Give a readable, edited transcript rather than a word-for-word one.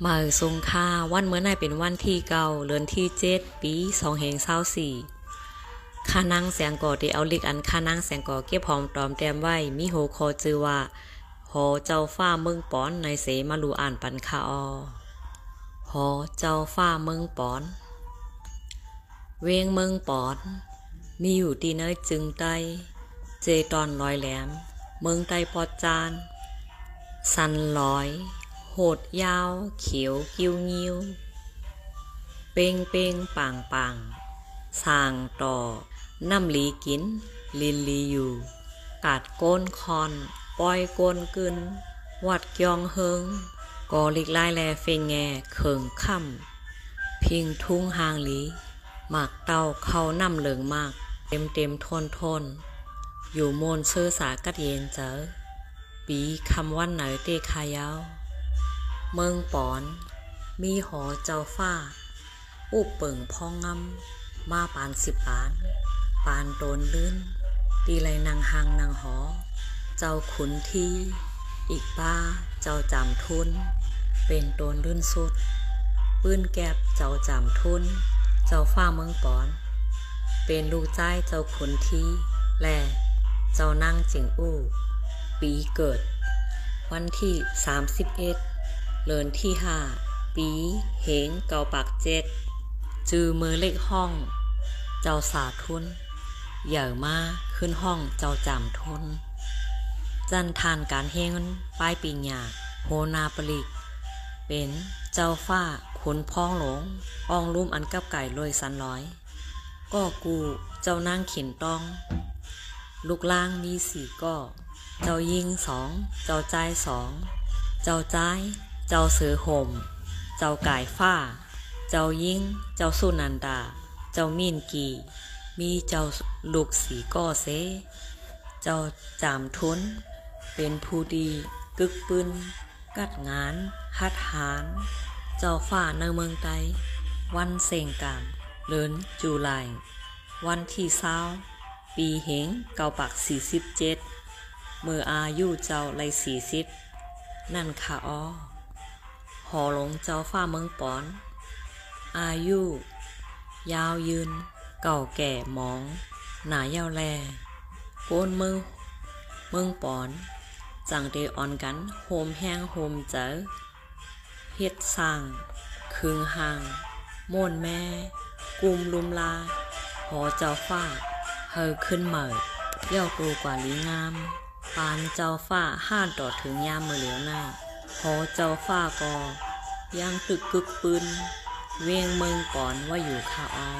มาทรงค่าวันเมื่อไหร่เป็นวันที่เก่าเดือนที่7ปี2524ข้านั่งแสงก่อได้เอาลิกอันข้านั่งแสงก่อเก็บหอมตอมแต้มไว้มีโหคอจือว่าหอเจ้าฟ้าเมืองปอนในเสมาลูอ่านปันคาอหอเจ้าฟ้าเมืองปอนเวงเมืองปอนมีอยู่ที่เนยจึงใต้เจตอนลอยแหลมเมืองใต้ปอดจานสันลอยโหดยาวเขียวกิ้วงิ้วเป้งเป้งปังปังสางต่อน้ำลีกินลินลีอยู่กาดก้นคอนปอยก้นกึนวัดยองเฮิงกอลิกไล่แลเฟงแงเขิงค่ำพิงทุ่งหางลีหมากเต้าเข้าน้ำเหลืองมากเต็มเต็มทนทนอยู่โมนเสื้อสากัดเย็นเจอปีคำวันไหนเตคายาวเมืองปอนมีหอเจ้าฟ้าอุบเปิ่งพองงำมาปาน10 ล้านปานโดนลื่นตีไรนางหางนางหอเจ้าขุนทีอีกป้าเจ้าจำทุนเป็นโดนลื่นสุดปื้นแก็บเจ้าจำทุนเจ้าฟ้าเมืองปอนเป็นลูกใจเจ้าขุนทีและเจ้านั่งจิงอู้ปีเกิดวันที่31เดือนที่5ปีเหงเก่าปาก7จือมือเลขห้องเจ้าสาทุนเหย่อมาขึ้นห้องเจ้าจำทุนจันทานการเฮงป้ายปีหยาโฮนาปลิกเป็นเจ้าฟ้าขุนพ้องหลงอองลุ่มอันกับไก่ลอยสันร้อยก็กูเจ้านางขินต้องลูกล่างมี4ก็เจ้ายิง2เจ้าใจ2เจ้าใจเจ้าเสือห่มเจ้าก่ายฟ้าเจ้ายิงเจ้าสุนันดาเจ้ามีนกีมีเจ้าลูก4ก็เสเจ้าจามทุนเป็นผู้ดีกึกปืนกัดงานฮัดหานเจ้าฟ้าในเมืองไต้วันเสงกามเดือนจุลายวันที่20ปีเหงเก่าปัก47เมื่ออายุเจ้าไล40นั่นค่ะอ้อหอหลงเจ้าฟ้าเมืองปอนอายุยาวยืนเก่าแก่มองหนายาวแลโกนเมืองปอนจังเดออนกันโฮมแห้งโฮมเจอเฮ็ดสร้างคึงหางโม่นแม่กุมลุมลาหอเจ้าฟ้าเฮอขึ้นเหมิดเย่าโตกว่าลีงามปานเจ้าฟ้า5ต่อถึงยามมือเหลียวหน้าหอเจ้าฟ้าก็ยังตึกกึกปืนเวียงเมืองก่อนว่าอยู่คาออ